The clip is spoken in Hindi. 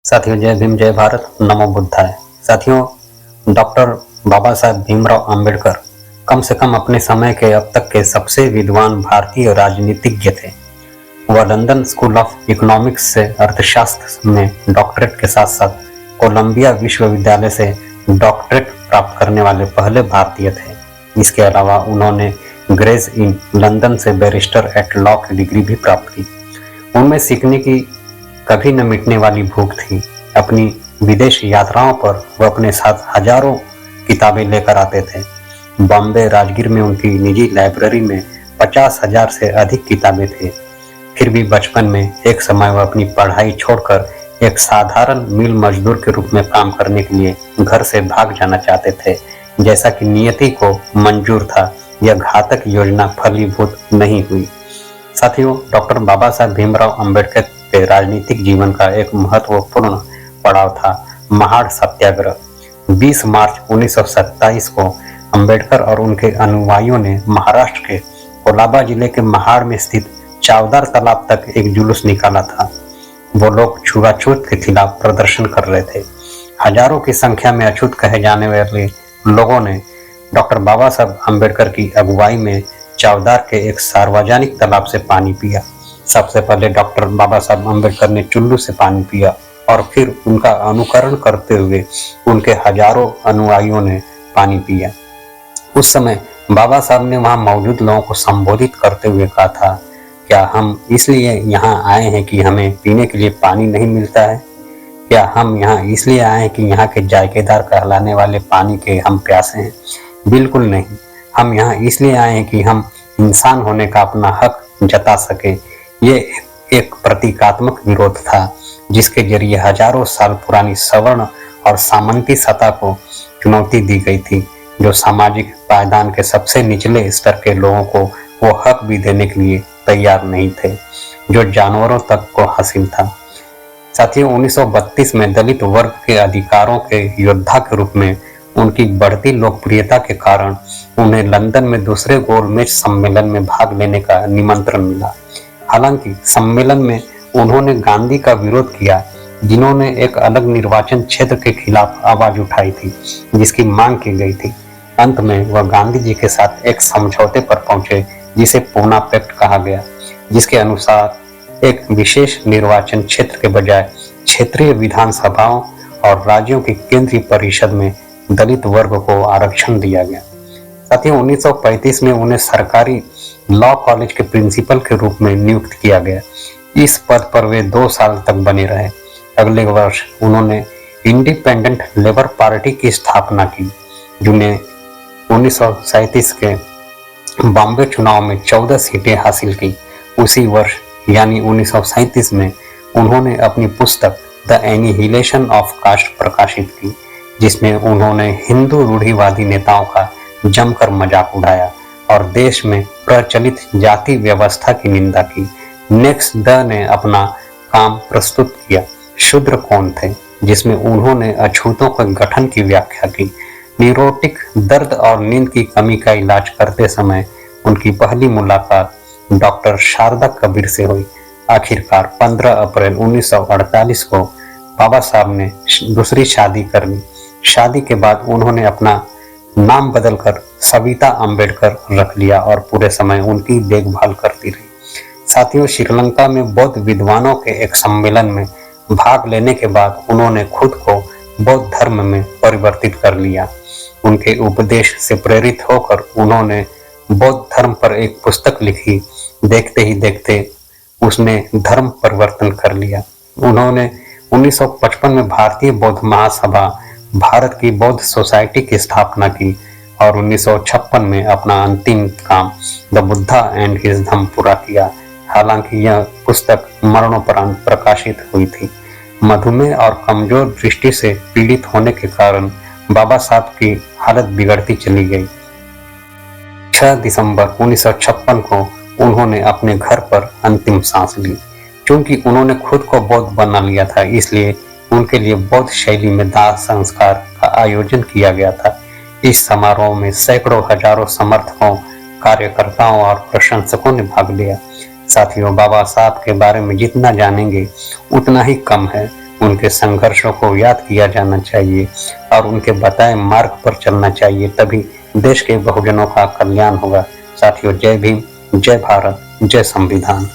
साथियों, जय भीम, जय भारत, नमो बुद्धाय। साथियों, डॉक्टर बाबा साहब भीमराव अंबेडकर कम से कम अपने समय के अब तक के सबसे विद्वान भारतीय राजनीतिज्ञ थे। वह लंदन स्कूल ऑफ इकोनॉमिक्स से अर्थशास्त्र में डॉक्टरेट के साथ साथ कोलंबिया विश्वविद्यालय से डॉक्टरेट प्राप्त करने वाले पहले भारतीय थे। इसके अलावा उन्होंने ग्रेज इन लंदन से बैरिस्टर एट लॉ की डिग्री भी प्राप्त की। उनमें सीखने की कभी न मिटने वाली भूख थी। अपनी विदेश यात्राओं पर वह अपने साथ हजारों किताबें लेकर आते थे। बॉम्बे राजगीर में उनकी निजी लाइब्रेरी में 50,000 से अधिक किताबें थे। फिर भी बचपन में एक समय वह अपनी पढ़ाई छोड़कर एक साधारण मिल मजदूर के रूप में काम करने के लिए घर से भाग जाना चाहते थे। जैसा कि नियति को मंजूर था, यह घातक योजना फलीभूत नहीं हुई। साथियों, डॉक्टर बाबा साहब भीमराव अंबेडकर के राजनीतिक जीवन का एक महत्वपूर्ण पड़ाव था महाड़ सत्याग्रह। 20 मार्च 1927 को अंबेडकर और उनके अनुयायियों ने महाराष्ट्र के कोलाबा जिले के महाड़ में स्थित चावदार तालाब तक एक जुलूस निकाला था। वो लोग छुआछूत के खिलाफ प्रदर्शन कर रहे थे। हजारों की संख्या में अछूत कहे जाने वाले लोगों ने डॉक्टर बाबा साहब अंबेडकर की अगुवाई में चावदार के एक सार्वजनिक तालाब से पानी पिया। सबसे पहले डॉक्टर बाबा साहब अंबेडकर ने चुल्लू से पानी पिया और फिर उनका अनुकरण करते हुए उनके हजारों अनुयायियों ने पानी पिया। उस समय बाबा साहब ने वहां मौजूद लोगों को संबोधित करते हुए कहा था, क्या हम इसलिए यहाँ आए हैं कि हमें पीने के लिए पानी नहीं मिलता है? क्या हम यहाँ इसलिए आए हैं कि यहाँ के जायकेदार कहलाने वाले पानी के हम प्यासे हैं? बिल्कुल नहीं। हम यहाँ इसलिए आए हैं कि हम इंसान होने का अपना हक जता सके। ये एक प्रतीकात्मक विरोध था जिसके जरिए हजारों साल पुरानी सवर्ण और सामंती सत्ता को चुनौती दी गई थी, जो सामाजिक पायदान के सबसे निचले स्तर के लोगों को वो हक भी देने के लिए तैयार नहीं थे जो जानवरों तक को हासिल था। साथियों, 1932 में दलित वर्ग के अधिकारों के योद्धा के रूप में उनकी बढ़ती लोकप्रियता के कारण उन्हें लंदन में दूसरे गोलमेज सम्मेलन में भाग लेने का निमंत्रण मिला। हालांकि सम्मेलन में उन्होंने गांधी का विरोध किया, जिन्होंने एक अलग निर्वाचन क्षेत्र के खिलाफ आवाज उठाई थी जिसकी मांग की गई थी। अंत में वह गांधी जी के साथ एक समझौते पर पहुंचे जिसे पूना पैक्ट कहा गया, जिसके अनुसार एक विशेष निर्वाचन क्षेत्र के बजाय क्षेत्रीय विधानसभाओं और राज्यों की केंद्रीय परिषद में दलित वर्ग को आरक्षण दिया गया। साथियों, 1935 में उन्हें सरकारी लॉ कॉलेज के प्रिंसिपल के रूप में नियुक्त किया गया। इस पद पर वे 2 साल तक बने रहे। अगले वर्ष उन्होंने इंडिपेंडेंट लेबर पार्टी की स्थापना की, जिन्हें 1937 के बॉम्बे चुनाव में 14 सीटें हासिल की। उसी वर्ष यानी 1937 में उन्होंने अपनी पुस्तक द एनिहिलेशन ऑफ कास्ट प्रकाशित की, जिसमें उन्होंने हिंदू रूढ़िवादी नेताओं का जमकर मजाक उड़ाया और देश में प्रचलित जाति व्यवस्था की निंदा की। नेक्स्ट द ने अपना काम प्रस्तुत किया शूद्र कौन थे, जिसमें उन्होंने अछूतों के गठन की व्याख्या की। न्यूरोटिक दर्द और नींद की कमी का इलाज करते समय उनकी पहली मुलाकात डॉक्टर शारदा कबीर से हुई। आखिरकार 15 अप्रैल 1948 को बाबा साहब ने दूसरी शादी कर ली। शादी के बाद उन्होंने अपना नाम बदलकर सविता अंबेडकर रख लिया और पूरे समय उनकी देखभाल करती रही। साथियों, श्रीलंका में बौद्ध विद्वानों के एक सम्मेलन में भाग लेने के बाद उन्होंने खुद को बौद्ध धर्म में परिवर्तित कर लिया। उनके उपदेश से प्रेरित होकर उन्होंने बौद्ध धर्म पर एक पुस्तक लिखी। देखते ही देखते उसने धर्म परिवर्तन कर लिया। उन्होंने 1955 में भारतीय बौद्ध महासभा भारत की बौद्ध सोसाइटी की स्थापना की और 1956 में अपना अंतिम काम द बुद्धा एंड हिज धम्म पूरा किया। हालांकि यह पुस्तक मरणोपरांत प्रकाशित हुई थी। मधुमेह और कमजोर दृष्टि से पीड़ित होने के कारण बाबा साहब की हालत बिगड़ती चली गई। 6 दिसंबर 1956 को उन्होंने अपने घर पर अंतिम सांस ली। क्योंकि उन्होंने खुद को बौद्ध बना लिया था, इसलिए उनके लिए बौद्ध शैली में दाह संस्कार का आयोजन किया गया था। इस समारोह में सैकड़ों हजारों समर्थकों, कार्यकर्ताओं और प्रशंसकों ने भाग लिया। साथियों, बाबा साहब के बारे में जितना जानेंगे उतना ही कम है। उनके संघर्षों को याद किया जाना चाहिए और उनके बताए मार्ग पर चलना चाहिए, तभी देश के बहुजनों का कल्याण होगा। साथियों, जय भीम, जय भारत, जय संविधान।